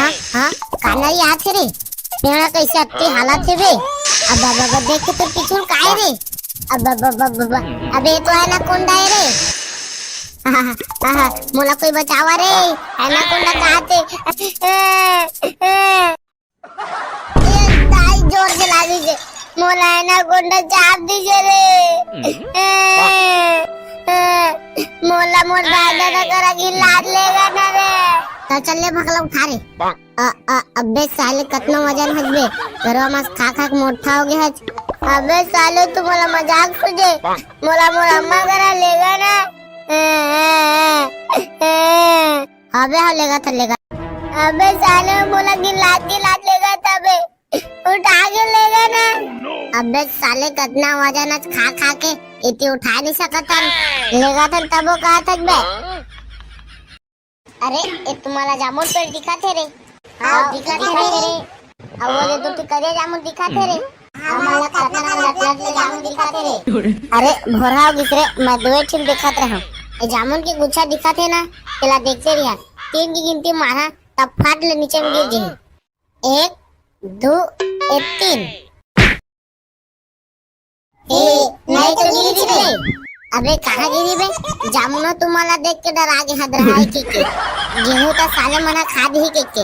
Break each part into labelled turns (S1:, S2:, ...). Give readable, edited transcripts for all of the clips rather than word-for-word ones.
S1: हाँ हाँ काना याद है रे पेड़ा कैसे अत्ती हालत है बे। अब देख के तो पीछे का है रे। अब अबे तो है ना कोंडा है रे। मोला कोई बचावा रे है ना कोंडा कहते दाई जोर से लागी जे मोला है ना कोंडा चाप दीजे रे। मोला मोर दादा का करा की लाद लेगा ना रे। तो चल ले भगला उठा रे। अबे साले कतना वजन हजबे घरवा मस खा खा मोटा हो गया हज। अबे साले तू मोला मजाक सुझे मोला मोर अम्मा करा लेगा ना। अबे हाँ लेगा तो लेगा। अबे साले मोला की लाद लेगा तबे उठा के लेगा ना। अबे साले कतना वजन आज खा खा के इतनी उठा नहीं सकता लेगा था तब वो कहा था बे। अरे ये तुम्हारा जामुन पेड़ दिखा थे रे। हाँ दिखा थे रे। अब वो जो तू करे जामुन दिखा थे रे। हमारा कतना लट जामुन दिखा थे रे। अरे भोरा गिसरे मैं दो ठीक दिखाते रहा ये जामुन की गुच्छा दिखा थे ना पहला देखते रहिया 3 की गिनती मारा तब फाट ले नीचे में गिर गई 1 2 3। नहीं तो गिरी रे। अबे कहाँ गिरी बे जामुन तुम्हारा देख के डरा के हद रहा है कि गेहूं का साले मना खा दी के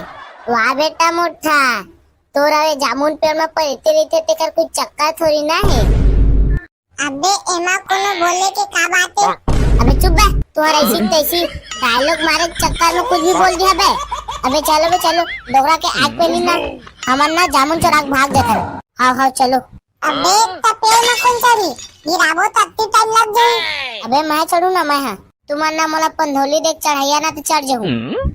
S1: वाह बेटा मोटा तोरा वे जामुन पेड़ में पड़ते रहते तेकर कुछ चक्कर थोड़ी ना है। अबे एमा कोनो बोले के का बात है। अबे चुप बे तुम्हारा ऐसी तैसी डायलॉग मारे चक्कर में कुछ भी बोल दिया बे। अबे चलो डोगरा के आग पे नीना हमन ना जामुन चुरा भाग देता। हाँ चलो। अबे पेड़ में कौन चढ़ी गिराबो तत्ती टाइम लग जाई। अबे मैं चढ़ू ना मैं हाँ तुम्हारा ना मोला पंधोली देख चढ़ाइया ना तो चढ़ जाऊँ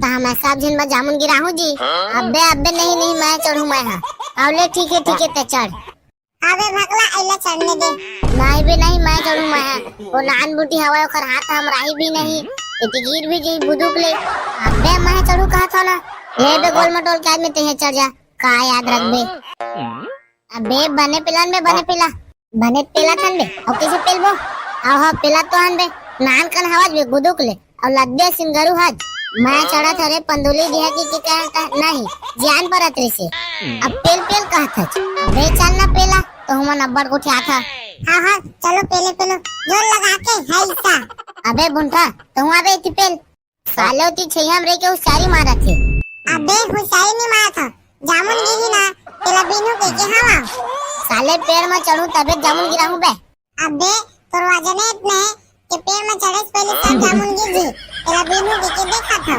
S1: तो हम सब जिन में जामुन गिराहूँ जी। अबे नहीं मैं चढ़ू मैं हाँ आवले ठीक है तो चढ़। अबे भगला ऐला चढ़ने दे। नहीं मैं चढ़ू मैं हाँ वो नान बूटी हवा ओकर हाथ हम राही भी नहीं इतनी गिर भी गई बुदुक ले। अबे मैं चढ़ू कहा था ना ले बे गोल मटोल के आदमी ते चढ़ जा का याद रख बे। अबे बने पेला थन बे और किसे पेलबो हाँ पेला तो हन बे नान कन हवाज बे गुदुक ले और लद्दे सिंगरू हज मैं चढ़ा था रे पंदुली दिया की कह नहीं जान परत रे से अब पेल कहत बे चल ना पेला तो हम नब्बड़ को उठा था। हाँ चलो पेलो जोर लगा के है इसका। अबे बुंठा तो हुआ बे इति पेल साले उती छैहम रे के हुसारी मारा थे। अबे हुसारी नहीं मारा था जामुन गिरी ना पेला बिनु के हवा साले पेड़ में चढ़ू तबे जामुन गिराहू बे। अबे तोर वजन इतने के पेड़ में चढ़े से पहले सब जामुन गिर गई पेला बिनु के देखा था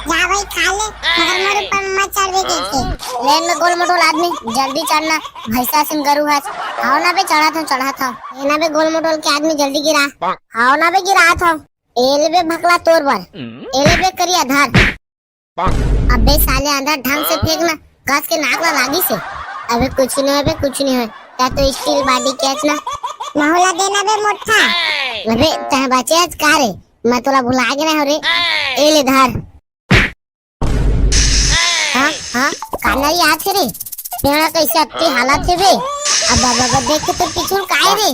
S1: जा भाई खा ले मगर मोरे पर मत चढ़वे के लेन में गोल मोटोल आदमी जल्दी चढ़ना भैंसा सिंह गरू है आओ ना बे चढ़ा था ये ना बे गोल मोटोल के आदमी जल्दी गिरा आओ ना बे गिरा था एले बे भकला तोर बर एले बे करी आधार। अबे साले आधार ढंग से फेंकना कस के नाक ला लागी से। अबे कुछ नहीं है क्या तो स्टील बॉडी कैच ना नहोला देना बे मोटा। अबे तह बचे आज का रे मैं तोला भुला गया ना रे ए ले धार। हाँ काना याद है रे पेड़ा कैसे अत्ती हालत है बे। अब देख के तो पीछे का है रे।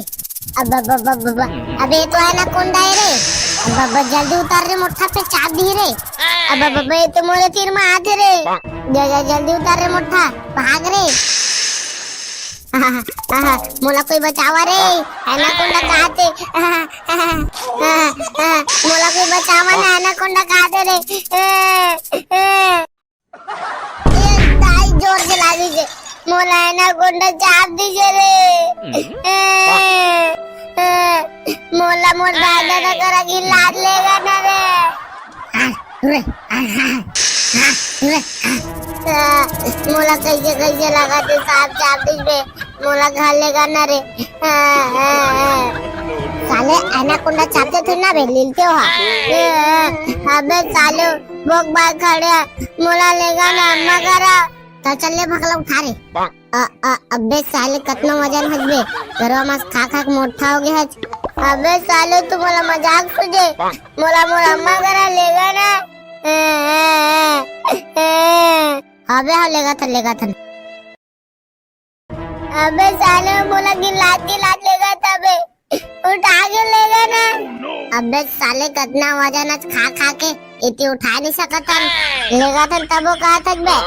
S1: अबे तो है ना कोंडा है रे। अब जल्दी उतार रे मोटा पे चाप दी रे। अब ये तो मोरे तीर में आते रे जल्दी उतार रे मोटा भाग रे। मोला कोई बचावा रे एनाकोंडा कहते मोला कोई बचावा ना एनाकोंडा कहते रे। दाई जोर से लागी जे मोला एनाकोंडा चाप दीजे रे। मोला मोर दादा का करा की लाद लेगा ना रे। मोला कैसे लगा तू सांप चाप दीजे मोला खा लेगा ना रे। साले एनाकोंडा चापते थे ना बे लीलते हो। अबे साले भोग बाग खड़े मोला लेगा ना अम्मा करा तो चल ले भगला उठा रे। अबे साले कतना वजन हजबे घरवा मस खा खा मोटा हो गया हज। अबे साले तू मोला मजाक सुझे मोला मोर अम्मा करा लेगा ना। अबे हाँ लेगा था। अबे साले मोला की लाद लेगा तबे उठा के लेगा ना। अबे साले कितना वजन आज खा खा के इतनी उठा नहीं सकता। लेगा तो तब वो कहा था बे